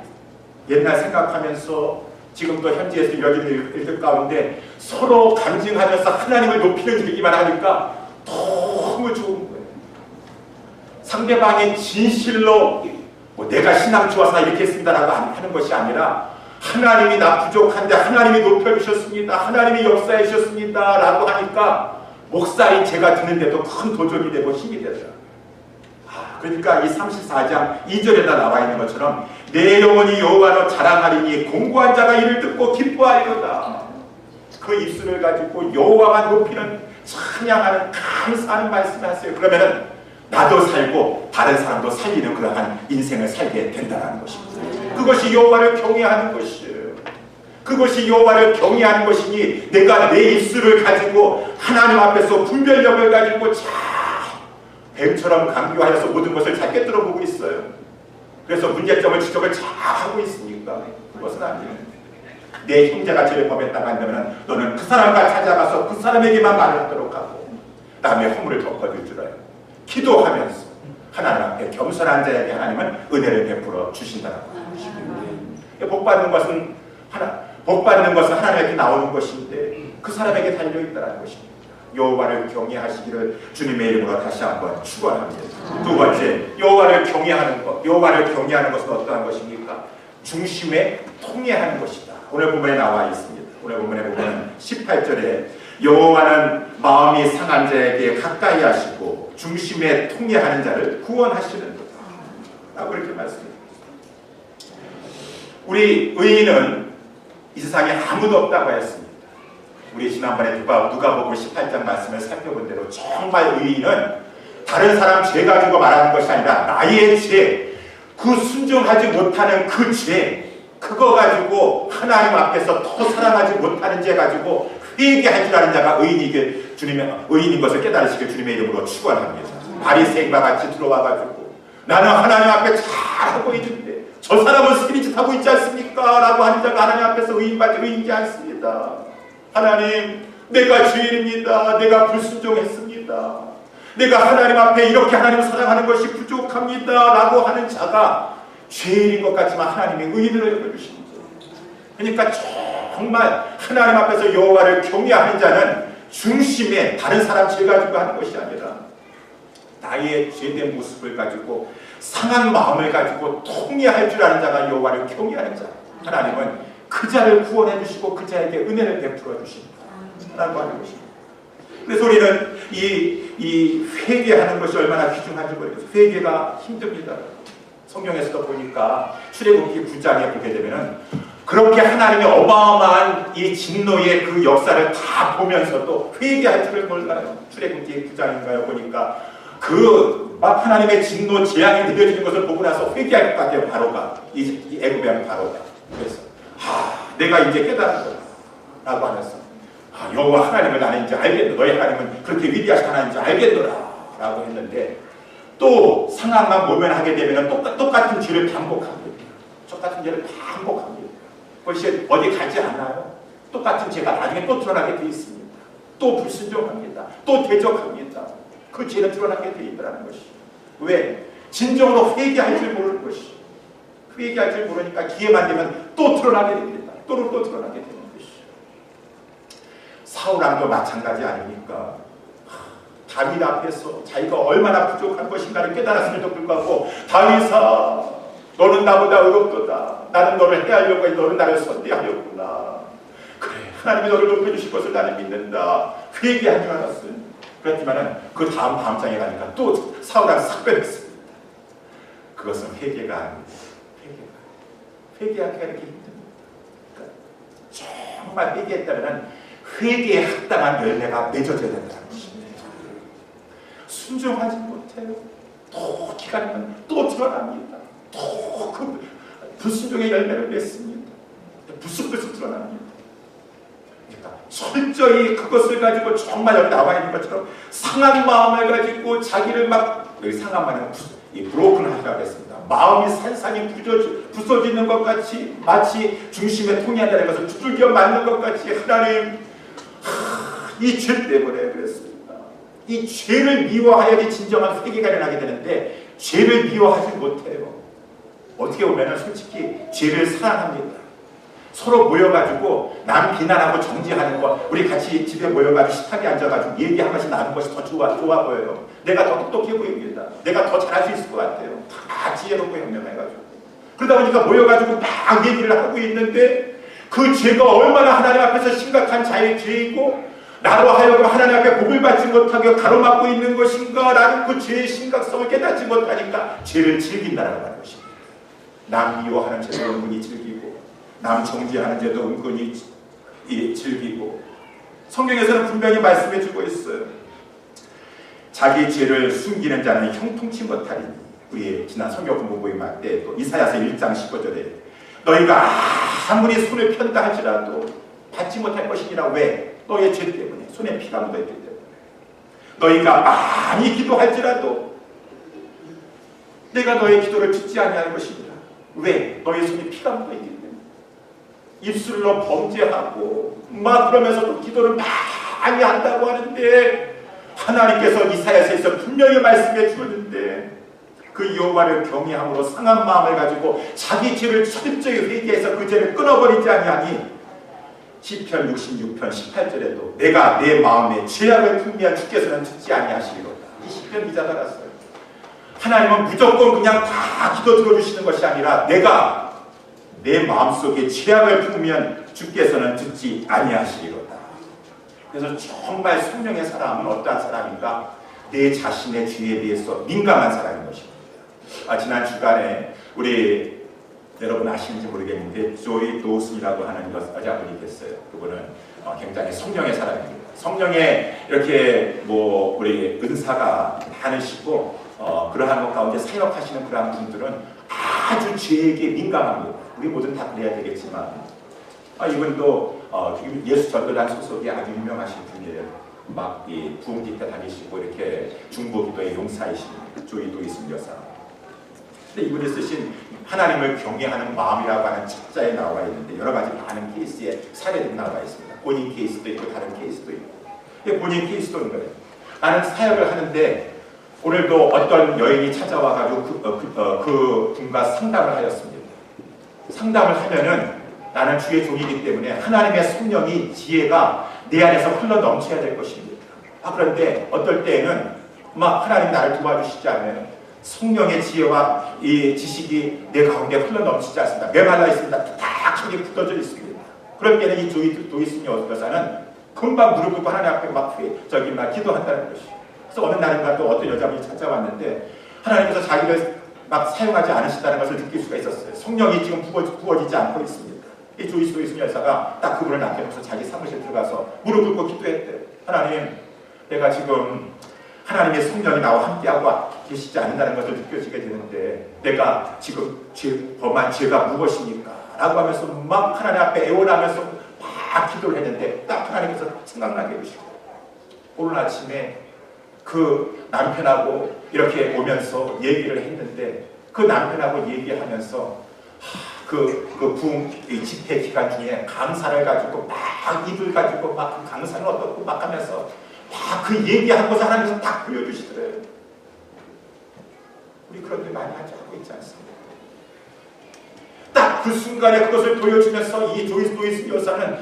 옛날 생각하면서 지금도 현지에서 이뤄지는 일들 가운데 서로 간증하면서 하나님을 높이는 얘기만 하니까 너무 좋은 거예요. 상대방의 진실로 내가 신앙 좋아서 이렇게 했습니다라고 하는 것이 아니라 하나님이 나 부족한데 하나님이 높여주셨습니다. 하나님이 역사해 주셨습니다 라고 하니까 목사인 제가 드는데도 큰 도전이 되고 힘이 되더라. 그러니까 이 34장 2절에다 나와 있는 것처럼 내 영혼이 여호와로 자랑하리니 공고한 자가 이를 듣고 기뻐하리로다. 그 입술을 가지고 여호와만 높이는, 찬양하는, 감사하는 말씀을 하세요. 그러면은 나도 살고 다른 사람도 살리는 그러한 인생을 살게 된다는 것입니다. 그것이 여호와를 경외하는 것이에요. 그것이 여호와를 경외하는 것이니 내가 내 입술을 가지고 하나님 앞에서 분별력을 가지고 뱀처럼 강교하여서 모든 것을 잘 꿰뚫어 보고 있어요. 그래서 문제점을 지적을 잘 하고 있으니까 그것은 아니에요. 내 형제가 죄를 범했다고 한다면 너는 그 사람과 찾아가서 그 사람에게만 말을 하도록 하고 남의 허물을 덮어줄 줄 알고 기도하면서 하나님 앞에 겸손한 자에게 하나님은 은혜를 베풀어 주신다는 것입니다. 복 받는 것은 하나님에게 나오는 것인데 그 사람에게 달려있다는 것입니다. 여호와를 경외하시기를 주님의 이름으로 다시 한번 축원합니다. 두 번째, 여호와를 경외하는 것. 여호와를 경외하는 것은 어떠한 것입니까? 중심에 통해하는 것이다. 오늘 본문에 나와 있습니다. 오늘 본문에 보면 18절에 여호와는 마음이 상한 자에게 가까이 하시고 중심에 통해하는 자를 구원하시는 거다 라고 이렇게 말씀합니다. 우리 의인은 이 세상에 아무도 없다고 했습니다. 우리 지난번에 누가복음 18장 말씀을 살펴본 대로 정말 의인은 다른 사람 죄 가지고 말하는 것이 아니라 나의 죄, 그 순종하지 못하는 그 죄, 그거 가지고 하나님 앞에서 더 사랑하지 못하는 죄 가지고 회개할 줄 아는 자가 의인인 것을 깨달으시길 주님의 이름으로 축원합니다. 바리새인과 같이 들어와가지고 나는 하나님 앞에 잘하고 있는데 저 사람은 스피릿 하고 있지 않습니까? 라고 하는 자가 하나님 앞에서 의인이지 않습니다. 하나님, 내가 죄인입니다. 내가 불순종했습니다. 내가 하나님 앞에 이렇게 하나님을 사랑하는 것이 부족합니다. 라고 하는 자가 죄인인 것 같지만 하나님이 의인으로 여겨주십니다. 그러니까 정말 하나님 앞에서 여호와를 경외하는 자는 중심에 다른 사람 죄 가지고 하는 것이 아니라 나의 죄된 모습을 가지고 상한 마음을 가지고 통회할 줄 아는 자가 여호와를 경외하는 자. 하나님은 그 자를 구원해 주시고 그 자에게 은혜를 베풀어 주신다 라고 하는 것입니다. 그래서 우리는 이 회개하는 것이 얼마나 귀중한지 모르겠어요. 회개가 힘듭니다. 성경에서도 보니까 출애굽기 9장에 보게 되면은 그렇게 하나님의 어마어마한 이 진노의 그 역사를 다 보면서도 회개할 줄을 몰라요. 출애굽기 9장인가요? 보니까 막 하나님의 진노 재앙이 내려지는 것을 보고 나서 회개할 것 같아요. 바로가 이 애굽의 왕 바로가. 그래서 내가 이제 깨달은 거다 라고 하면서 여호와 하나님을 나는 이제 알겠노. 너희 하나님은 그렇게 위대하신 하나님인지 알겠노라 라고 했는데 또 상황만 모면하게 되면 똑같은 죄를 반복합니다. 똑같은 죄를 반복합니다. 그것이 어디 가지 않아요. 똑같은 죄가 나중에 또 드러나게 되어 있습니다. 또 불순종합니다. 또 대적합니다. 그 죄는 드러나게 되어 있다는 것이. 왜? 진정으로 회개할 줄 모르는 것이. 회개할 줄 모르니까 기회만 되면 또 드러나게 됩니다. 또 드러나게 되는 것이. 사울왕도 마찬가지 아닙니까? 다윗 앞에서 자기가 얼마나 부족한 것인가를 깨달았음에도 불구하고 다윗아, 너는 나보다 의롭도다. 나는 너를 해하려고 해. 너는 나를 선대하려구나. 그래, 하나님이 너를 높여주실 것을 나는 믿는다. 회개한 줄 알았어요. 그렇지만은 그 다음 장에 가니까 또 사울왕 싹 빼냈습니다. 그것은 회개가 아닙니다. 회개하기가 이렇게 힘듭니다. 그러니까 정말 회개했다면 회개에 합당한 열매가 맺어져야 된다는 것입니다. 순종하지 못해요. 또 기간이면 또 드러납니다. 또 그 불순종의 열매를 맺습니다. 불쑥불쑥 드러납니다. 그러니까 철저히 그것을 가지고 정말 여기 나와 있는 것처럼 상한 마음을 가지고 자기를 여기 상한 마음은 브로큰 하시라고 했습니다. 마음이 산산이 부서지는 것 같이 마치 중심에 통해한다는 것을 두들겨 맞는 것 같이 하나님, 이 죄 때문에 그랬습니다. 이 죄를 미워하여야지 진정한 회개가 일어나게 되는데 죄를 미워하지 못해요. 어떻게 보면 솔직히 죄를 사랑합니다. 서로 모여가지고 남 비난하고 정죄하는 거, 우리 같이 집에 모여가지고 식탁에 앉아가지고 얘기 한 번씩 나누는 것이 더 좋아 보여요. 내가 더 똑똑해 보입니다. 내가 더 잘할 수 있을 것 같아요. 다 지혜롭고 현명해가지고. 그러다 보니까 모여가지고 막 얘기를 하고 있는데 그 죄가 얼마나 하나님 앞에서 심각한 자의 죄이고 나로 하여금 하나님 앞에 복을 받지 못하게 가로막고 있는 것인가 라는 그 죄의 심각성을 깨닫지 못하니까 죄를 즐긴다라고 하는 것입니다. 남 미워하는 죄도 은근히 즐기고 남 정죄하는 죄도 은근히 즐기고 성경에서는 분명히 말씀해 주고 있어요. 자기 죄를 숨기는 자는 형통치 못하리니. 우리의 지난 성경 공부 모임 때 또 이사야서 1장 19절에 너희가 아무리 손을 편다 할지라도 받지 못할 것이니라. 왜? 너의 죄 때문에 손에 피가 묻어있기 때문에. 너희가 많이 기도할지라도 내가 너의 기도를 듣지 아니할 것이니라. 왜? 너의 손에 피가 묻어있기 때문에. 입술로 범죄하고 막 그러면서도 기도를 많이 한다고 하는데 하나님께서 이사야서에서 분명히 말씀해 주었는데 그 여호와를 경외함으로 상한 마음을 가지고 자기 죄를 철저히 회개해서 그 죄를 끊어버리지 아니하니 시편 66편 18절에도 내가 내 마음에 죄악을 품면 주께서는 듣지 아니하시리로다. 이 시편 기자가 알았어요. 하나님은 무조건 그냥 다 기도 들어주시는 것이 아니라 내가 내 마음속에 죄악을 품으면 주께서는 듣지 아니하시리로다. 그래서 정말 성령의 사람은 어떠한 사람인가? 내 자신의 죄에 대해서 민감한 사람인 것입니다. 지난 주간에 우리 여러분 아시는지 모르겠는데 조이 도슨이라고 하는 여자분이 계세요. 그분은 굉장히 성령의 사람입니다. 성령에 이렇게 우리 은사가 많으시고 그러한 것 가운데 사역하시는 그러한 분들은 아주 죄에게 민감합니다. 우리 모두 다 그래야 되겠지만 이분도 예수 전도단 소속이 아주 유명하신 분이에요. 막 이 부흥기 때 다니시고 이렇게 중보기도의 용사이신 조이 도슨 여사. 근데 이분이 쓰신 하나님을 경외하는 마음이라고 하는 책자에 나와 있는데 여러 가지 많은 케이스의 사례들이 나와 있습니다. 본인 케이스도 있고 다른 케이스도 있고. 본인 케이스도 있는 거예요. 나는 사역을 하는데 오늘도 어떤 여인이 찾아와가지고 그 분과 상담을 하였습니다. 상담을 하면은 나는 주의 종이기 때문에 하나님의 성령이 지혜가 내 안에서 흘러 넘쳐야 될 것입니다. 그런데 어떨 때에는 막 하나님 나를 도와주시지 않으면 성령의 지혜와 이 지식이 내 가운데 흘러 넘치지 않습니다. 메말라 있습니다. 딱하게 굳어져 있습니다. 그럴 때는 이 조이 도슨 여사는 금방 무릎 꿇고 하나님 앞에 막 기도한다는 것이죠. 그래서 어느 날인가 또 어떤 여자분이 찾아왔는데 하나님께서 자기를 막 사용하지 않으신다는 것을 느낄 수가 있었어요. 성령이 지금 부어지지 않고 있습니다. 이 조이 도슨 여사가 딱 그분을 낚여놓고서 자기 사무실 들어가서 무릎 꿇고 기도했대요. 하나님, 내가 지금 하나님의 성령이 나와 함께하고 계시지 않는다는 것을 느껴지게 되는데 내가 지금 범한 죄가 무엇입니까? 라고 하면서 막 하나님 앞에 애원하면서 막 기도를 했는데 딱 하나님께서 생각나게 해주시고 오늘 아침에 그 남편하고 이렇게 오면서 얘기를 했는데 그 남편하고 얘기하면서 부흥 집회 기간 중에 강사를 가지고 막 입을 가지고 막 강사를 얻었고 막 하면서 그 얘기한 것을 하나님께서 딱 보여주시더래요. 우리 그런 일 많이 하고 있지 않습니까? 딱 그 순간에 그것을 보여주면서 이 조이 도슨 여사는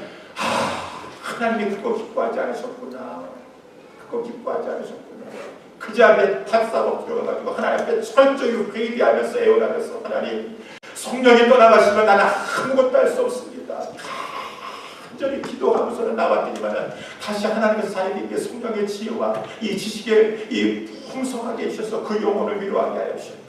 하나님이 그거 기뻐하지 않으셨구나. 그거 기뻐하지 않으셨구나. 그 자리에 탑사로 들어가가지고 하나님 앞에 철저히 회개하면서 애원하면서 하나님 성령이 떠나가시면 나는 아무것도 할 수 없습니다. 간절히 기도하면서는 나왔더니만 다시 하나님께서 자기에게 성령의 지혜와 이 지식에 이 풍성하게 해주셔서 그 영혼을 위로하게 하여 주셨다.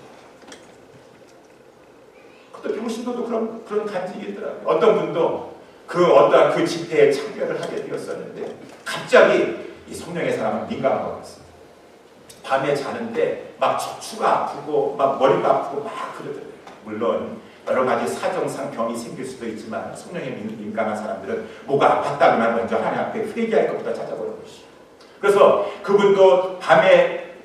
또 병신도도 그런 간증이 있더라고요. 어떤 분도 그 집회에 참여를 하게 되었었는데 갑자기 이 성령의 사람은 민감한 것 같습니다. 밤에 자는데 막 척추가 아프고 막 머리가 아프고 막 그러더라고요. 물론 여러 가지 사정상 병이 생길 수도 있지만 성령에 민감한 사람들은 뭐가 아팠다면 먼저 하나님 앞에 회개할 것보다 찾아보는 것이죠. 그래서 그분도 밤에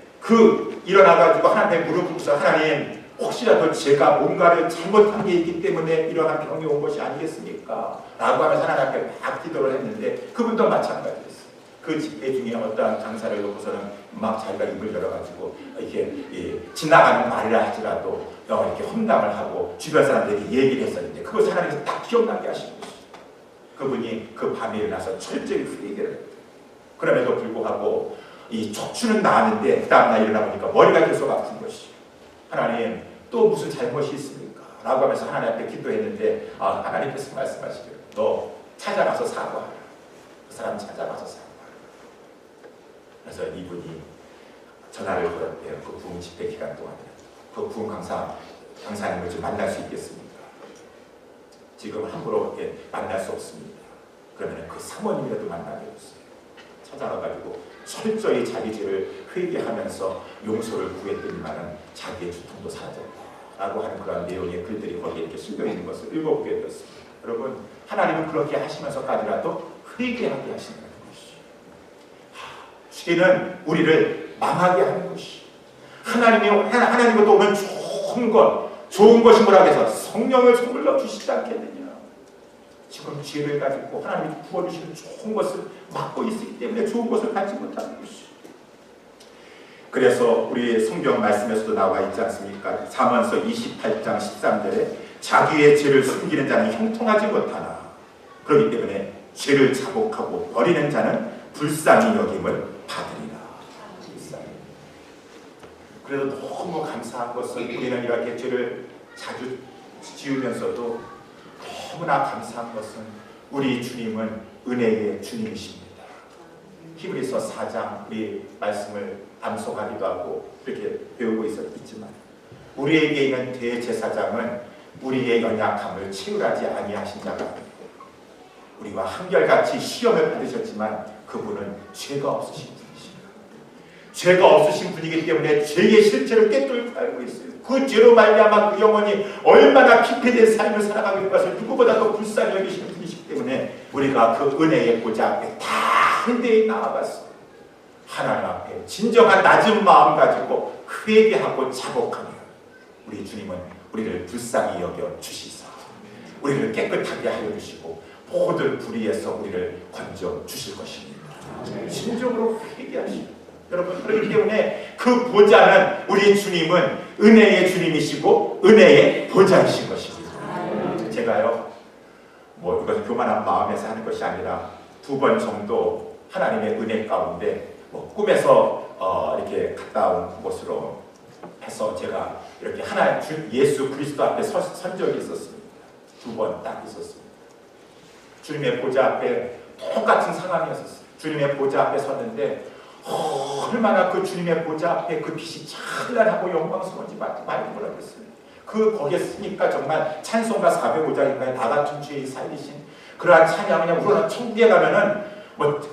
일어나가지고 하나님 무릎 꿇고서 하나님 혹시라도 제가 뭔가를 잘못한 게 있기 때문에 이러한 병이 온 것이 아니겠습니까? 라고 하면서 하나님 앞에 막 기도를 했는데 그분도 마찬가지였어요. 그 집회 중에 어떠한 강사를 놓고서는 막 자기가 입을 열어가지고 이렇게 지나가는 말이라 할지라도 이렇게 험담을 하고 주변 사람들에게 얘기를 했었는데 그것을 하나님께서 딱 기억나게 하시는 것이죠. 그분이 그 밤에 일어나서 철저히 회개를 했대요. 그럼에도 불구하고 이 척추는 나았는데 그 다음날 일어나 보니까 머리가 계속 아픈 것이죠. 하나님 또 무슨 잘못이 있습니까? 라고 하면서 하나님 앞에 기도했는데 하나님께서 말씀하시기를 너 찾아가서 사과하라. 그 사람 찾아가서 사과하라. 그래서 이분이 전화를 걸었대요. 그 부흥 집회 기간 동안에. 그 부흥 강사님을 좀 만날 수 있겠습니까? 지금 함부로 만날 수 없습니다. 그러면 그 사모님이라도 만나게 했어요. 찾아가가지고 철저히 자기 죄를 회개하면서 용서를 구했더니만은 자기의 두통도 사라졌다라고 하는 그런 내용의 글들이 거기에 이렇게 실려 있는 것을 읽어보게 되었습니다. 여러분, 하나님은 그렇게 하시면서까지라도 회개하게 하신다는 것이죠. 죄는 우리를 망하게 하는 것이. 하나님으로부터 오면 좋은 것이 뭐라고 해서 성령을 선물로 주시지 않겠느냐. 지금 죄를 가지고 하나님이 부어주시는 좋은 것을 막고 있기 때문에 좋은 것을 갖지 못하는 것이. 그래서 우리 성경 말씀에서도 나와 있지 않습니까? 잠언서 28장 13절에 자기의 죄를 숨기는 자는 형통하지 못하나. 그렇기 때문에 죄를 자복하고 버리는 자는 불쌍히 여김을 받으리라. 불쌍히. 그래도 너무 감사한 것은 우리는 이렇게 죄를 자주 지으면서도 너무나 감사한 것은 우리 주님은 은혜의 주님이십니다. 히브리서 4장 우리 말씀을 암송하기도 하고 이렇게 배우고 있지만 우리에게 있는 대제사장은 우리의 연약함을 채울하지 아니하신 자가 아니고 우리와 한결같이 시험을 받으셨지만 그분은 죄가 없으신 분이십니다. 죄가 없으신 분이기 때문에 죄의 실체를 꿰뚫고 알고 있어요. 그 죄로 말미암아 그 영혼이 얼마나 피폐된 삶을 살아가고 있는 것을 누구보다도 불쌍히 여기시는 분이시기 때문에 우리가 그 은혜의 보좌 앞에 다 한데에 나아갔어요. 하나님 앞에 진정한 낮은 마음 가지고 회개하고 자복하며 우리 주님은 우리를 불쌍히 여겨 주시사 우리를 깨끗하게 하여 주시고 모든 불의에서 우리를 건져 주실 것입니다. 진정으로 회개하시고 여러분, 그렇기 때문에 그 보좌는 우리 주님은 은혜의 주님이시고 은혜의 보좌이신 것입니다. 제가요 이것은 교만한 마음에서 하는 것이 아니라 2번 정도 하나님의 은혜 가운데 꿈에서 이렇게 갔다 온 곳으로 해서 제가 이렇게 예수 그리스도 앞에 선 적이 있었습니다. 2번 딱 있었습니다. 주님의 보좌 앞에 똑같은 상황이었었어요. 주님의 보좌 앞에 섰는데 얼마나 그 주님의 보좌 앞에 그 빛이 찬란하고 영광스러운지 많이 몰랐어요. 거기에 쓰니까 정말 찬송가 405장인가에 나 같은 죄의 살리신 그러한 찬양을 그냥 우리는 천국에 가면은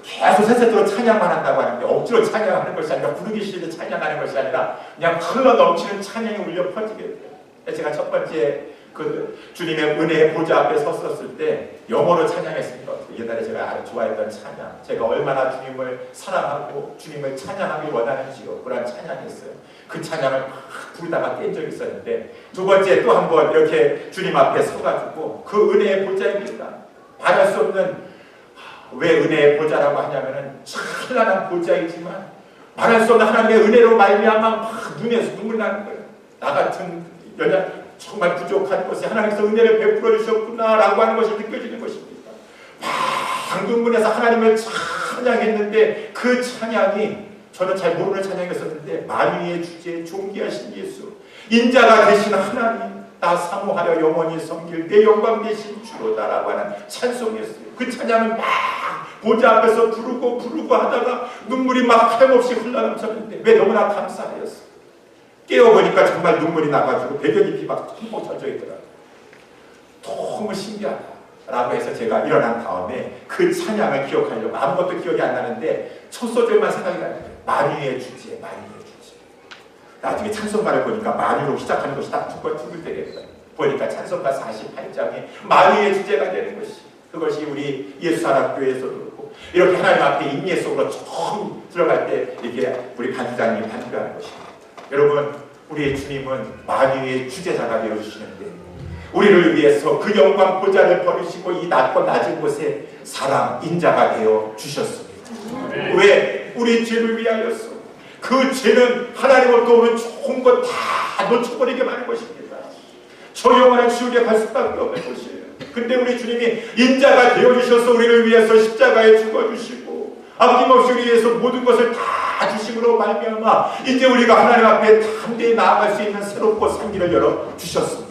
계속 세세토록 찬양만 한다고 하는데 억지로 찬양하는 것이 아니라 부르기 싫을 때 찬양하는 것이 아니라 그냥 흘러 넘치는 찬양이 울려 퍼지게 돼요. 제가 첫 번째 그 주님의 은혜의 보좌 앞에 섰었을 때 영어로 찬양했습니다. 옛날에 제가 아주 좋아했던 찬양, 제가 얼마나 주님을 사랑하고 주님을 찬양하기 원하는지요, 그런 찬양이었어요. 그 찬양을 막 부르다가 깬 적이 있었는데 2번째 또 한 번 이렇게 주님 앞에 서가지고 그 은혜의 보좌입니다. 말할 수 없는, 왜 은혜의 보좌라고 하냐면은 찬란한 보좌이지만 말할 수 없는 하나님의 은혜로 말미암아 막 눈에서 눈물이 나는 거예요. 나 같은 정말 부족한 것에 하나님께서 은혜를 베풀어 주셨구나라고 하는 것이 느껴지는 것입니다. 막 눈물에서 하나님을 찬양했는데 그 찬양이 저는 잘 모르는 찬양이었었는데 만유의 주제 존귀하신 예수, 인자가 되신 하나님, 나 사모하여 영원히 섬길 내 영광 되신 주로다라고 하는 찬송이었어요. 그 찬양을 막 보좌 앞에서 부르고 하다가 눈물이 막 하염없이 흘러넘쳤는데 왜 너무나 감사하였어요. 깨어보니까 정말 눈물이 나가지고 배경잎이 막 흠뻑 젖어 있더라고요. 너무 신기하다라고 해서 제가 일어난 다음에 그 찬양을 기억하려고 아무것도 기억이 안 나는데 첫 소절만 생각이 나는 거예요. 만유의 주제, 만유의 주제. 나중에 찬송가를 보니까 만유로 시작하는 것이 딱 두 번 되겠다. 보니까 찬송가 48장에 만유의 주제가 되는 것이, 그것이 우리 예수사랑교회에서도 그렇고 이렇게 하나님 앞에 임재 속으로 처음 들어갈 때 이게 우리 반주장님이 반주하는 것입니다. 여러분, 우리의 주님은 만유의 주제자가 되어주시는데 우리를 위해서 그 영광 보좌를 버리시고 이 낮고 낮은 곳에 사랑 인자가 되어 주셨습니다. 왜? 우리 죄를 위하여서. 그 죄는 하나님으로부터 오는 좋은 것 다 놓쳐버리게 하는 것입니다. 저 영원한 지옥에 갈 수밖에 없는 것이에요. 근데 우리 주님이 인자가 되어주셔서 우리를 위해서 십자가에 죽어주시고 아낌없이 우리 위해서 모든 것을 다 주심으로 말미암아 이제 우리가 하나님 앞에 담대히 나아갈 수 있는 새롭고 상기를 열어 주셨습니다.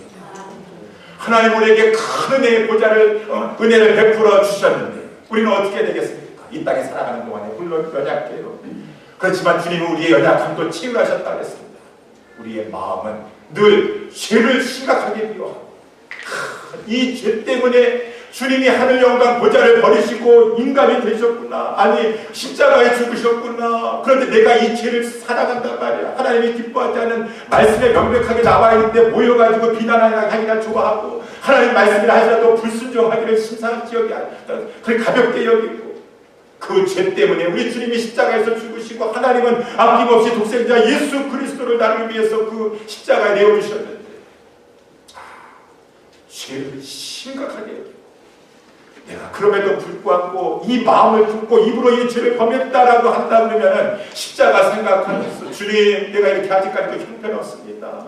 하나님 우리에게 큰 은혜의 보좌를 은혜를 베풀어 주셨는데 우리는 어떻게 되겠습니까? 이 땅에 살아가는 동안에 물론 연약해요. 그렇지만 주님은 우리의 연약함도 치유하셨다고 했습니다. 우리의 마음은 늘 죄를 심각하게 미워하고 이 죄 때문에 주님이 하늘 영광 보좌를 버리시고 인간이 되셨구나, 아니 십자가에 죽으셨구나, 그런데 내가 이 죄를 살아간단 말이야. 하나님이 기뻐하지 않은 말씀에 명백하게 나와 있는데 모여가지고 비난하기나 좋아하고 하나님 말씀이라 하더라도 불순종하기를 심상치 여기 그걸 가볍게 여기고 그 죄 때문에 우리 주님이 십자가에서 죽으시고 하나님은 아낌없이 독생자 예수 그리스도를 나를 위해서 그 십자가에 내어주셨는데 죄를 심각하게 여기고 내가 그럼에도 불구하고 이 마음을 품고 입으로 이 죄를 범했다라고 한다 그러면은 십자가 생각하면서 주님 내가 이렇게 아직까지도 형편없습니다.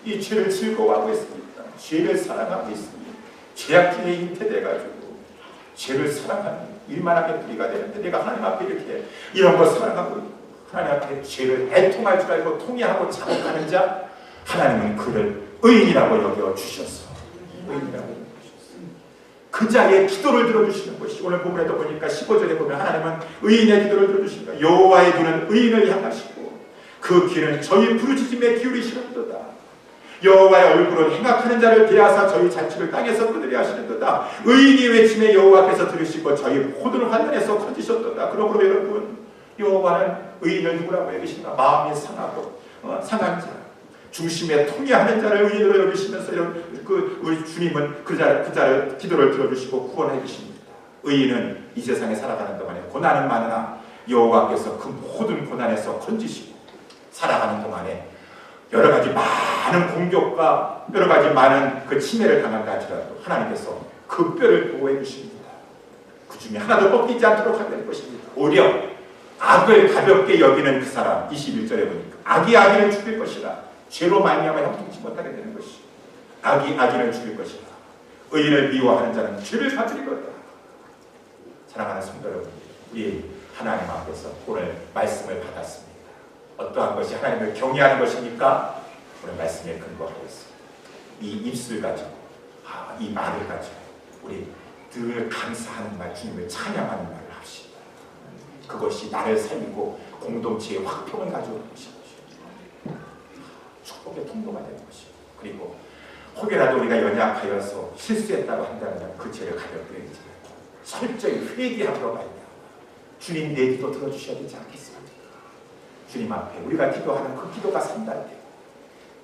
이 죄를 즐거워하고 있습니다. 죄를 사랑하고 있습니다. 죄악중에 잉태돼가지고 죄를 사랑하는 일만하게 뿌리가 되는데 내가 하나님 앞에 이렇게 이런 거 사랑하고 하나님 앞에 죄를 애통할 줄 알고 통회하고 자복하는 자, 하나님은 그를 의인이라고 여겨주셨어. 의인이라고 여겨주셨어. 그 자의 기도를 들어주시는 것이 오늘 본문에도 보니까 15절에 보면 하나님은 의인의 기도를 들어주십니다. 여호와의 눈은 의인을 향하시고 그 귀는 저희 부르짖음에 기울이시는도다. 여호와의 얼굴은 행악하는 자를 대하사 저희 잔치를 땅에서 끊으려 하시는도다. 의인이 외침에 여호와께서 들으시고 저희 모든 환난에서 건지셨도다. 그러므로 여러분, 여호와는 의인을 누구라고 여기신가? 마음이 상하고 상한 자, 중심에 통회하는 자를 의인으로 여기시면서 우리 주님은 그 자를 기도를 들어주시고 구원해 주십니다. 의인은 이 세상에 살아가는 동안에 고난은 많으나 여호와께서 그 모든 고난에서 건지시고 살아가는 동안에 여러 가지 많은 공격과 여러 가지 많은 그 침해를 당한다 할지라도 하나님께서 그 뼈를 보호해 주십니다. 그 중에 하나도 꺾이지 않도록 하는 것입니다. 오히려 악을 가볍게 여기는 그 사람, 21절에 보니까 악이 악인을 죽일 것이라 죄로 말미암아 형통치 못하게 되는 것이, 악이 악인을 죽일 것이라 의인을 미워하는 자는 죄를 받으리 거다. 사랑하는 성도 여러분, 우리 하나님 앞에서 오늘 말씀을 받았습니다. 어떠한 것이 하나님을 경외하는 것입니까? 오늘 말씀에 근거하겠습니다. 이 입술 가지고, 이 말을 가지고 우리 늘 감사하는 말, 주님을 찬양하는 말을 합시다. 그것이 나를 살리고 공동체의 확평을 가져오는 것입니다. 축복의 통로가 되는 것입니다. 그리고 혹여라도 우리가 연약하여서 실수했다고 한다면 그 죄를 가볍게 여기지 말고 철저히 회개하러 가야 주님 내 기도 들어주셔야 되지 않겠습니까? 주님 앞에 우리가 기도하는 그 기도가 산달되고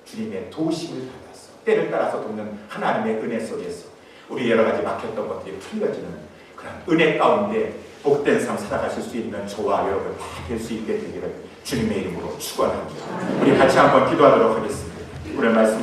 주님의 도우심을 받아서 때를 따라서 돕는 하나님의 은혜 속에서 우리 여러 가지 막혔던 것들이 풀려지는 그런 은혜 가운데 복된 삶 살아가실 수 있는 저와 여러분 다 될 수 있게 되기를 주님의 이름으로 축원합니다. 우리 같이 한번 기도하도록 하겠습니다. 오늘 말씀을